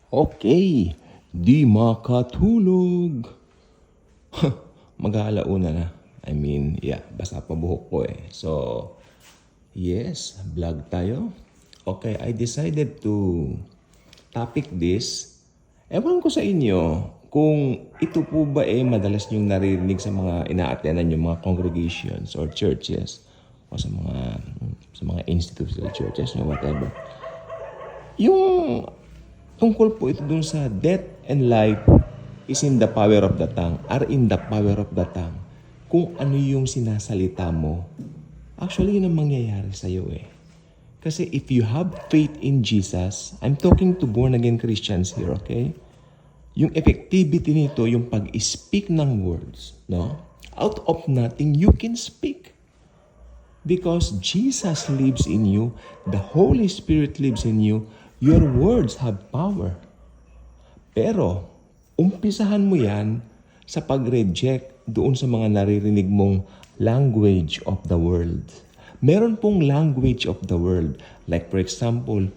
Okay, di makatulog. Mag-aalauna na. Basta pa buhok ko eh. So, yes, vlog tayo. Okay, I decided to topic this. Ewan ko sa inyo kung ito po ba madalas niyong naririnig sa mga ina-attendan yung mga congregations or churches o sa mga institutes or churches or whatever. Yung tungkol po ito dun sa death and life is in the power of the tongue, are in the power of the tongue. Kung ano yung sinasalita mo, actually yun ang mangyayari sa'yo eh. Kasi if you have faith in Jesus, I'm talking to born-again Christians here, okay? Yung effectivity nito, yung pag-speak ng words, no? Out of nothing, you can speak. Because Jesus lives in you, the Holy Spirit lives in you, your words have power. Pero, umpisahan mo yan sa pag-reject doon sa mga naririnig mong language of the world. Meron pong language of the world. Like for example,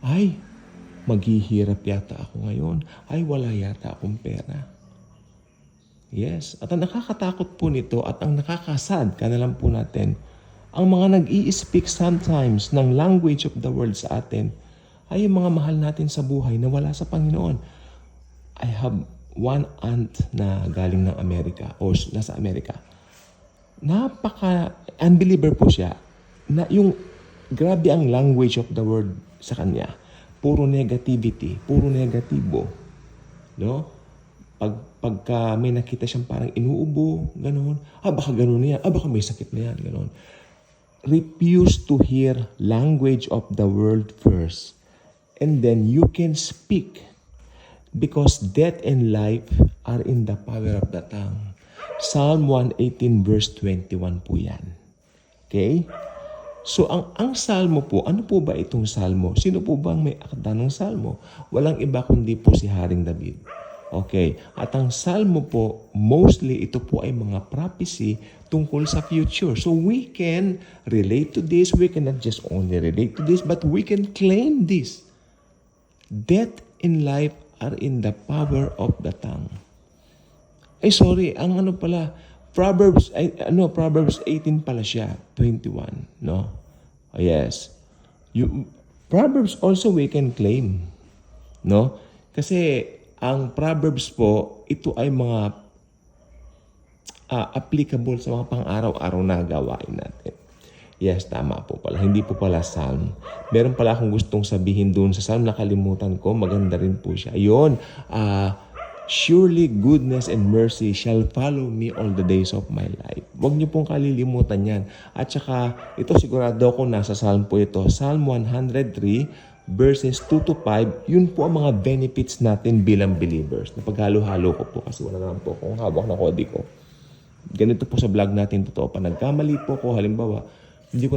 ay, maghihirap yata ako ngayon. Ay, wala yata akong pera. Yes, at ang nakakatakot po nito at ang nakakasad ka na lang po natin, ang mga nag-i-speak sometimes ng language of the world sa atin, ay yung mga mahal natin sa buhay na wala sa Panginoon. I have one aunt na galing ng Amerika o nasa Amerika. Unbeliever po siya na yung grabe ang language of the world sa kanya. Puro negativity, puro negatibo. No? Pagka may nakita siyang parang inuubo, gano'n. Baka gano'n na yan. Baka may sakit na yan, gano'n. Refuse to hear language of the world first. And then you can speak. Because death and life are in the power of the tongue. Psalm 118 verse 21 po yan. Okay? So ang salmo po, ano po ba itong salmo? Sino po ba ang may akda ng salmo? Walang iba kundi po si Haring David. Okay. At ang salmo po, mostly ito po ay mga prophecy tungkol sa future. So we can relate to this. We cannot just only relate to this, but we can claim this. Death and life are in the power of the tongue. Ang Proverbs 18 pala siya, 21, no? Oh, yes. Proverbs also we can claim, no? Kasi ang Proverbs po, ito ay mga applicable sa mga pang-araw-araw na gawain natin. Yes, tama po pala. Hindi po pala Psalm. Meron pala akong gustong sabihin doon sa Psalm, nakalimutan ko. Maganda rin po siya. Ayun, surely goodness and mercy shall follow me all the days of my life. Huwag niyo pong kalilimutan yan. At saka, ito sigurado ko nasa Psalm po ito. Psalm 103 verses 2 to 5, yun po ang mga benefits natin bilang believers. Napaghalo-halo ko po kasi wala naman po akong hawak na kodi ko. Ganito po sa vlog natin, totoo pa. Nagkamali po ko, halimbawa, hindi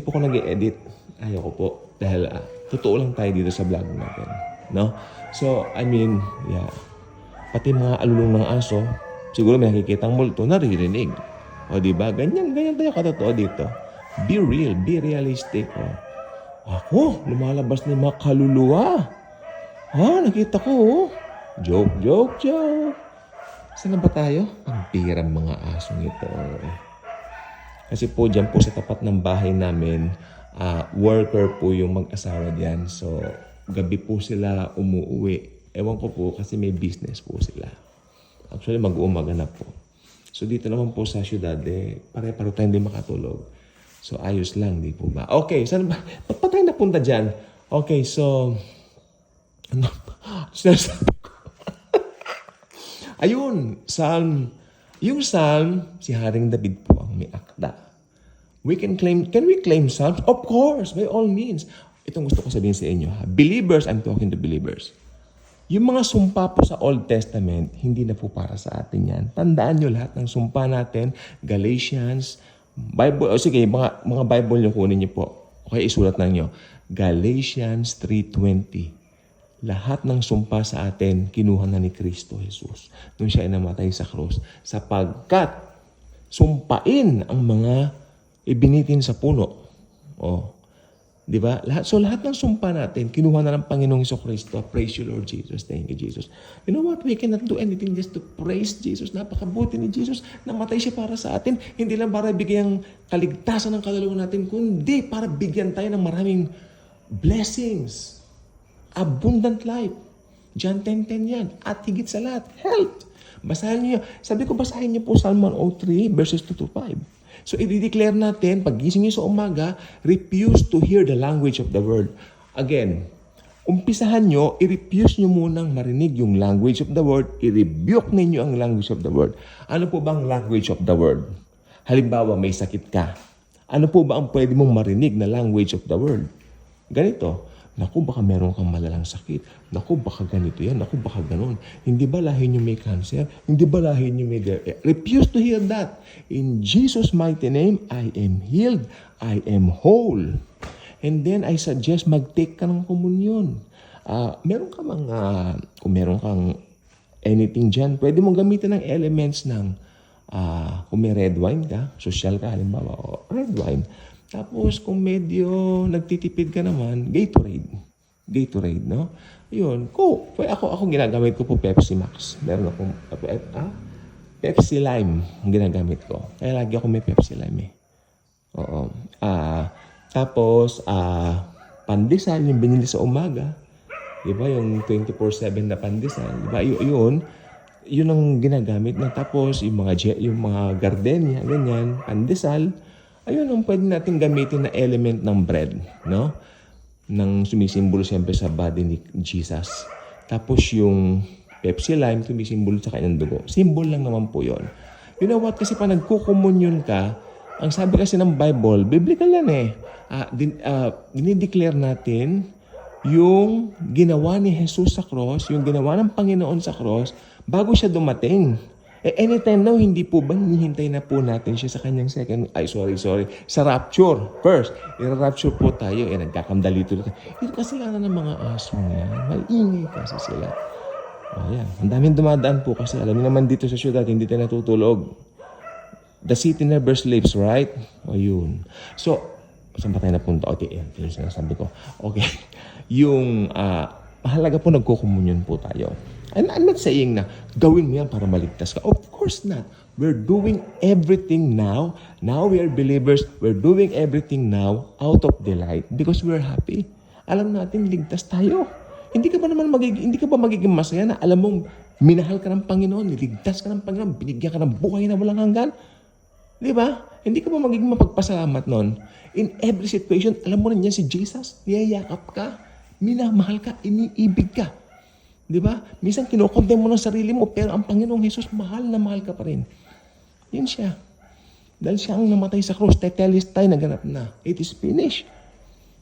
po ko nag-edit. Ayaw ko po. Dahil totoo lang tayo dito sa vlog natin. No? So, pati mga alulong ng aso, siguro may nakikitang multo, naririnig. O diba? Ganyan tayo katotoo dito. Be real, be realistic. Ako, lumalabas na yung mga kaluluwa. Nakita ko. Joke. Saan na ba tayo? Ang pirang mga asong ito. Kasi po, dyan po sa tapat ng bahay namin, worker po yung mag-asawa diyan. So, gabi po sila umuwi. Ewan ko po kasi may business po sila. Actually, mag-uumaga na po. So, dito naman po sa syudad, pare-paro tayong hindi makatulog. So, ayos lang, di po ba? Okay, saan ba? Ba't pa tayo napunta dyan? Okay, so, sinasabi ko. Ayun, yung Psalm, si Haring David po ang may akda. Can we claim Psalms? Of course, by all means. Itong gusto ko sabihin sa inyo, believers, I'm talking to believers. Yung mga sumpa po sa Old Testament, hindi na po para sa atin yan. Tandaan nyo lahat ng sumpa natin, Galatians, Bible, mga Bible nyo kunin nyo po. Okay, isulat na nyo. Galatians 3:20. Lahat ng sumpa sa atin, kinuha na ni Kristo Jesus nung siya ay namatay sa krus. Sapagkat sumpain ang mga ibinitin sa puno. Di ba? Lahat ng sumpa natin, kinuha na ng Panginoong Jesucristo. Praise you, Lord Jesus. Thank you, Jesus. You know what? We cannot do anything just to praise Jesus. Napakabuti ni Jesus. Namatay siya para sa atin. Hindi lang para bigyan kaligtasan ng kaluluwa natin, kundi para bigyan tayo ng maraming blessings. Abundant life. John 10:10 yan. At higit sa lahat, health. Basahin niyo. Sabi ko, basahin niyo po Psalm 103 verses 2 to 5. So, i-declare natin, pag-gising niyo sa umaga, refuse to hear the language of the world. Again, umpisahan nyo, i-refuse nyo munang marinig yung language of the world, i-rebuke ninyo ang language of the world. Ano po bang language of the world? Halimbawa, may sakit ka. Ano po ba ang pwede mong marinig na language of the world? Ganito. Naku, baka meron kang malalang sakit. Naku, baka ganito yan. Naku, baka ganon. Hindi ba lahi nyo may cancer? Hindi ba lahi nyo may... Refuse to hear that. In Jesus' mighty name, I am healed. I am whole. And then, I suggest mag-take ka ng komunyon. Meron ka mga... Kung meron kang anything dyan, pwede mong gamitin ng elements ng... kung may red wine ka, social ka, halimbawa, o red wine. Tapos, kung medyo nagtitipid ka naman, Gatorade. Gatorade, no? Yun. Ako ginagamit ko po Pepsi Max. Meron akong Pepsi Lime ang ginagamit ko. Kaya lagi ako may Pepsi Lime eh. Oo. Tapos, pandesal, yung binili sa umaga. Diba? Yung 24/7 na pandesal. Diba? Yun ang ginagamit na. Tapos, yung mga gardenia, ganyan, pandesal. Ayun ang pwede natin gamitin na element ng bread, no? Nang sumisimbolo siyempre sa body ni Jesus. Tapos yung Pepsi Lime, sumisimbolo sa kanyang dugo. Symbol lang naman po yun. You know what? Kasi pa nagkukomunyon ka, ang sabi kasi ng Bible, biblical yan eh. Dinideclare natin yung ginawa ni Jesus sa cross, yung ginawa ng Panginoon sa cross, bago siya dumating. Anytime now, hindi po ba hinihintay na po natin siya sa kanyang sa rapture. First, i-rapture po tayo. Nagkakamdali tuloy. Ito kasi lang ng mga aso niya. Maingay kasi sila. Ayan. Ang daming dumadaan po kasi alam niyo naman dito sa syudad, hindi tayo natutulog. The city never sleeps, right? O yun. So, saan ba tayo napunta? Okay, yan. Yung sinasabi ko. Okay. Yung, mahalaga po nagkukomunyon po tayo. And I'm not saying na gawin mo yan para maligtas ka. Of course not. We're doing everything now. Now we are believers. We're doing everything now out of delight because we're happy. Alam natin, ligtas tayo. Hindi ka ba magiging masaya na alam mong minahal ka ng Panginoon, niligtas ka ng Panginoon, binigyan ka ng buhay na walang hanggan? Di ba? Hindi ka ba magiging mapagpasalamat nun? In every situation, alam mo rin yan si Jesus, niyayakap ka, minamahal ka, iniibig ka. Di ba? Minsan kinokondem mo ng sarili mo, pero ang Panginoong Jesus, mahal na mahal ka pa rin. Yun siya. Dahil siya ang namatay sa cross, tetelestai, naganap na. It is finished.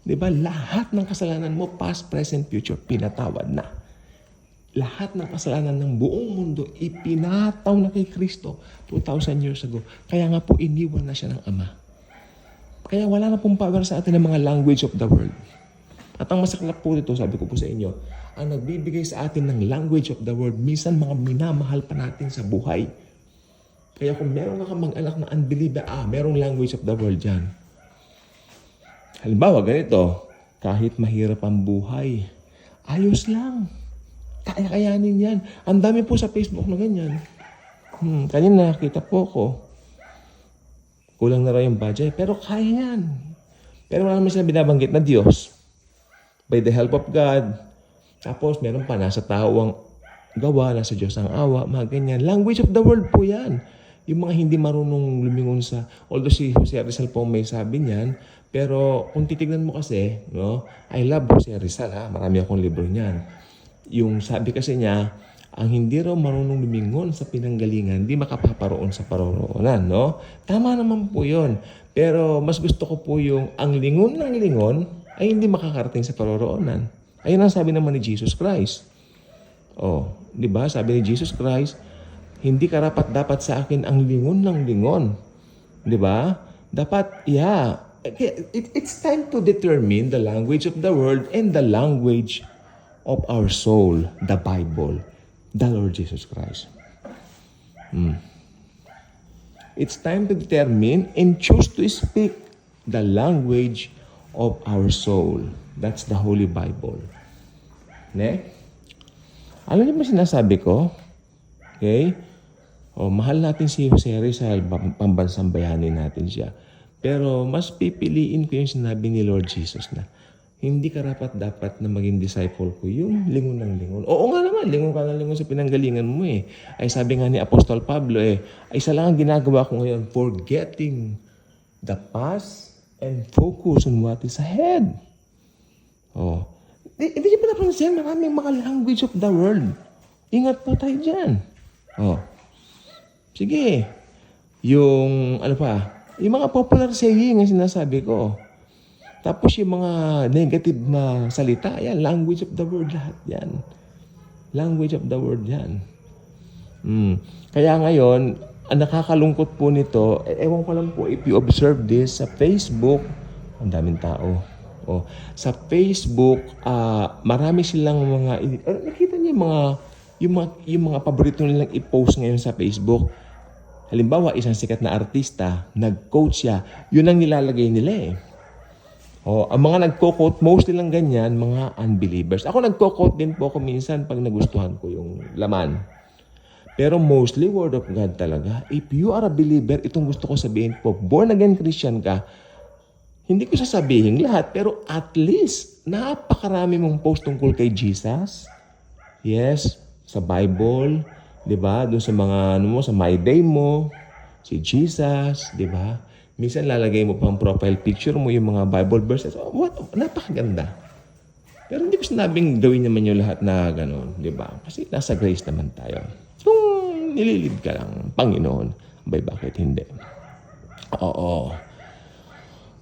Di ba? Lahat ng kasalanan mo, past, present, future, pinatawad na. Lahat ng kasalanan ng buong mundo, ipinataw na kay Kristo 2,000 years ago. Kaya nga po, iniwan na siya ng Ama. Kaya wala na pong power sa atin ng mga language of the world. At ang masaklap po dito, sabi ko po sa inyo, ang nagbibigay sa atin ng language of the world, minsan mga minamahal pa natin sa buhay. Kaya kung meron ka mag-anak na unbeliever, merong language of the world dyan. Halimbawa, ganito, kahit mahirap ang buhay, ayos lang. Kaya-kayanin yan. Ang dami po sa Facebook na ganyan. Kanina nakita po ko, kulang na raw yung budget, pero kaya yan. Pero wala naman sila binabanggit na Diyos. By the help of God. Tapos meron pa, nasa tao ang gawa, nasa Diyos ang awa, mga ganyan. Language of the world po yan. Yung mga hindi marunong lumingon sa, although si Jose Rizal po may sabi niyan, pero kung titignan mo kasi, no, I love Jose Rizal ha, marami akong libro niyan. Yung sabi kasi niya, ang hindi raw marunong lumingon sa pinanggalingan, di makapaparoon sa paroroonan, no? Tama naman po yun. Pero mas gusto ko po yung ang lingon ng lingon ay hindi makakarating sa paroroonan. Ayun ang sabi naman ni Jesus Christ. Di ba? Sabi ni Jesus Christ, hindi karapat dapat sa akin ang lingon ng lingon. Di ba? Dapat, it's time to determine the language of the world and the language of our soul, the Bible, the Lord Jesus Christ. It's time to determine and choose to speak the language of our soul. That's the Holy Bible. Ne? Alam niyo ba sinasabi ko? Okay? Mahal natin si Jose Rizal, pambansang bayani natin siya. Pero mas pipiliin ko yung sinabi ni Lord Jesus na hindi karapat-dapat na maging disciple ko yung lingon ng lingon. Oo nga naman, lingon ka ng lingon sa pinanggalingan mo eh. Ay sabi nga ni Apostol Pablo ay isa lang ang ginagawa ko ngayon, forgetting the past and focus on what is ahead. Hindi niyo pa napansin, maraming mga language of the world. Ingat po tayo dyan. Sige. Yung mga popular saying ang sinasabi ko. Tapos yung mga negative na salita, yan, language of the word lahat yan. Language of the word yan. Kaya ngayon, ang nakakalungkot po nito, ewan ko lang po, if you observe this sa Facebook, ang daming tao. Sa Facebook, marami silang mga, nakita niyo yung mga paborito nilang i-post ngayon sa Facebook. Halimbawa, isang sikat na artista, nag-quote siya, yun ang nilalagay nila eh. Ang mga nagko-quote, mostly lang ganyan, mga unbelievers. Ako nagko-quote din po ako minsan pag nagustuhan ko yung laman. Pero mostly word of God talaga. If you are a believer, itong gusto ko sabihin po, born again Christian ka, hindi ko sasabihin lahat, pero at least, napakarami mong post tungkol kay Jesus. Yes, sa Bible, di ba? Doon sa mga, sa My Day mo, si Jesus, di ba? Minsan lalagay mo pang profile picture mo yung mga Bible verses. Napakaganda. Pero hindi ko sinabing gawin naman yung lahat na gano'n, di ba? Kasi nasa grace naman tayo. Kung nililid ka lang, Panginoon, bakit hindi?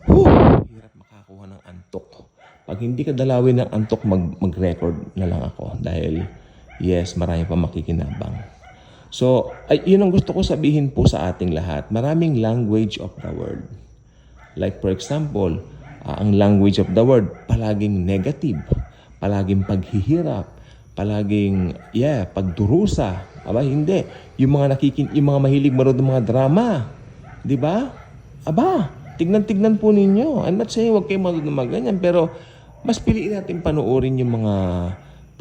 Hirap makakuha ng antok. Pag hindi ka dalawin ng antok, mag-record na lang ako. Dahil, yes, marami pa makikinabang. So, yun ang gusto ko sabihin po sa ating lahat. Maraming language of the world. Like for example, ang language of the world, palaging negative, palaging paghihirap, palaging, pagdurusa. Hindi. Yung mga mahilig maroon ng mga drama. Di ba? Tignan-tignan po ninyo. I'm not saying huwag kayo mga ganyan, pero mas piliin natin panoorin yung mga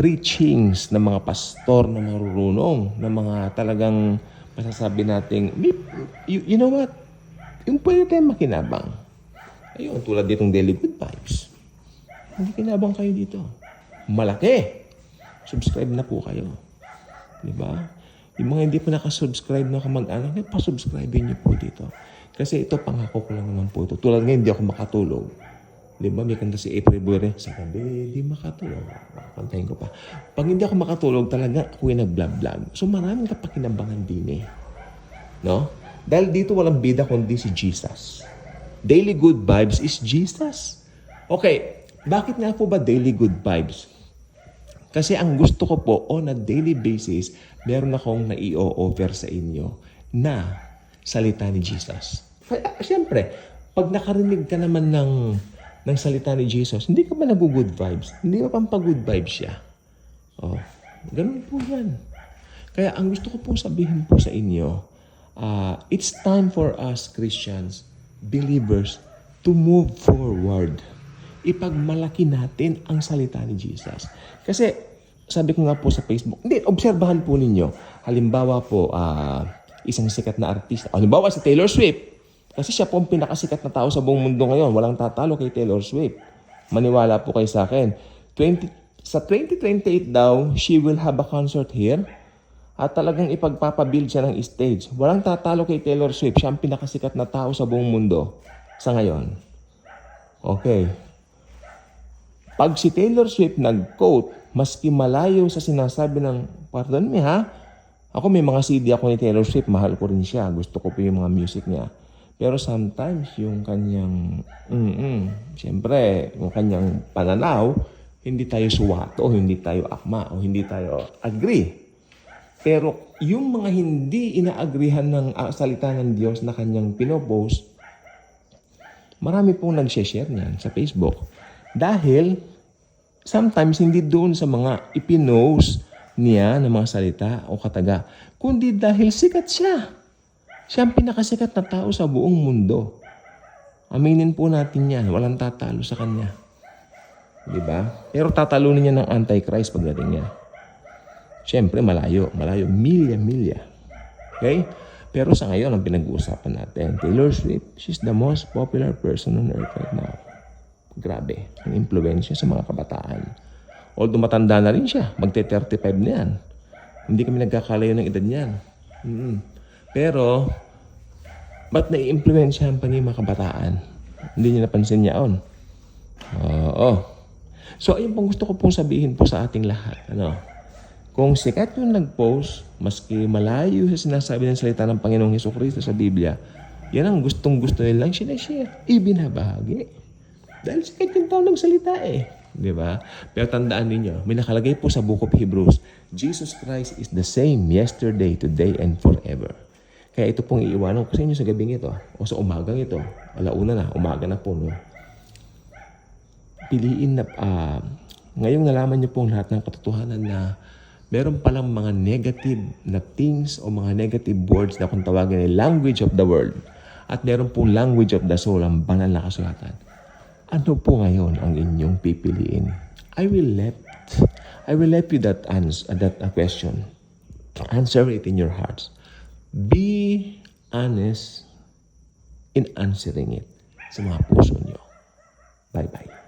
preachings ng mga pastor na marurunong, na mga talagang masasabi nating, you know what? Yung pwede tayong makinabang. Ayun, tulad ditong Daily Good Vibes. Hindi kinabang kayo dito. Malaki. Subscribe na po kayo. Diba? Yung mga hindi pa nakasubscribe na kamag-anak, pa-subscribe niyo po dito. Kasi ito, pangako ko lang naman po ito. Tulad ngayon, hindi ako makatulog. Diba, may kanta si April Buere, sa gabi, di makatulog. Kantahin ko pa. Pag hindi ako makatulog, talaga ako yung nag-vlog. So maraming kapakinabangan din eh. No? Dahil dito walang bida kundi si Jesus. Daily Good Vibes is Jesus. Okay, bakit nga po ba Daily Good Vibes? Kasi ang gusto ko po, on a daily basis, meron akong na-i-offer sa inyo na salita ni Jesus. Siyempre, pag nakarinig ka naman ng salita ni Jesus, hindi ka ba nag-good vibes? Hindi ba pampa-good vibes siya? Ganun po yan. Kaya ang gusto ko po sabihin po sa inyo, it's time for us Christians, believers, to move forward. Ipagmalaki natin ang salita ni Jesus. Kasi, sabi ko nga po sa Facebook, obserbahan po ninyo. Halimbawa po, isang sikat na artista. Halimbawa si Taylor Swift. Kasi siya po ang pinakasikat na tao sa buong mundo ngayon. Walang tatalo kay Taylor Swift. Maniwala po kayo sa akin. Sa 2028 daw, she will have a concert here. At talagang ipagpapabuild siya ng stage. Walang tatalo kay Taylor Swift. Siya ang pinakasikat na tao sa buong mundo sa ngayon. Okay. Pag si Taylor Swift nag-quote, maski malayo sa sinasabi ng, pardon me ha, ako may mga CD ako ni Taylor Swift, mahal ko rin siya. Gusto ko po yung mga music niya. Pero sometimes yung kanyang, siyempre, yung kanyang pananaw, hindi tayo suwato, hindi tayo akma, o hindi tayo agree. Pero yung mga hindi inaagrihan ng salita ng Diyos na kanyang pinopost, marami pong nag-share niyan sa Facebook. Dahil, sometimes hindi doon sa mga ipinost niya ng mga salita o kataga, kundi dahil sikat siya. Siya ang pinakasikat na tao sa buong mundo. Aminin po natin yan. Walang tatalo sa kanya. Di ba? Pero tatalunin niya ng Antichrist pagdating niya. Siyempre, malayo. Malayo. Milya-milya. Okay? Pero sa ngayon, ang pinag-uusapan natin, Taylor Swift, she's the most popular person on earth right now. Grabe. Ang impluensya sa mga kabataan. Although matanda na rin siya. Magte-35 na yan. Hindi kami nagkakalayo ng edad niyan. Pero, ba't nai-impluensyahan pa niya yung mga kabataan? Hindi niya napansin niyaon. Oo. So, ayun pong gusto ko pong sabihin po sa ating lahat. Kung sikat yung nag-post, maski malayo sa sinasabi ng salita ng Panginoong Hesukristo sa Biblia, yan ang gustong-gusto nilang sinashare. Ibinabahagi. Dahil sikat yung tao nagsalita Di ba? Pero tandaan ninyo, may nakalagay po sa Book of Hebrews, Jesus Christ is the same yesterday, today, and forever. Kaya ito pong iiwanan ko sa inyo sa gabing ito, o sa umagang ito. Alauna na, umaga na po. Piliin na, ngayong nalaman niyo pong lahat ng katotohanan na meron palang mga negative na things o mga negative words na kung tawagin ay language of the world. At meron pong language of the soul, ang banal na kasulatan. Ano po ngayon ang inyong pipiliin? I will let you that question. Answer it in your hearts. Be honest in answering it sa mga puso niyo. Bye-bye.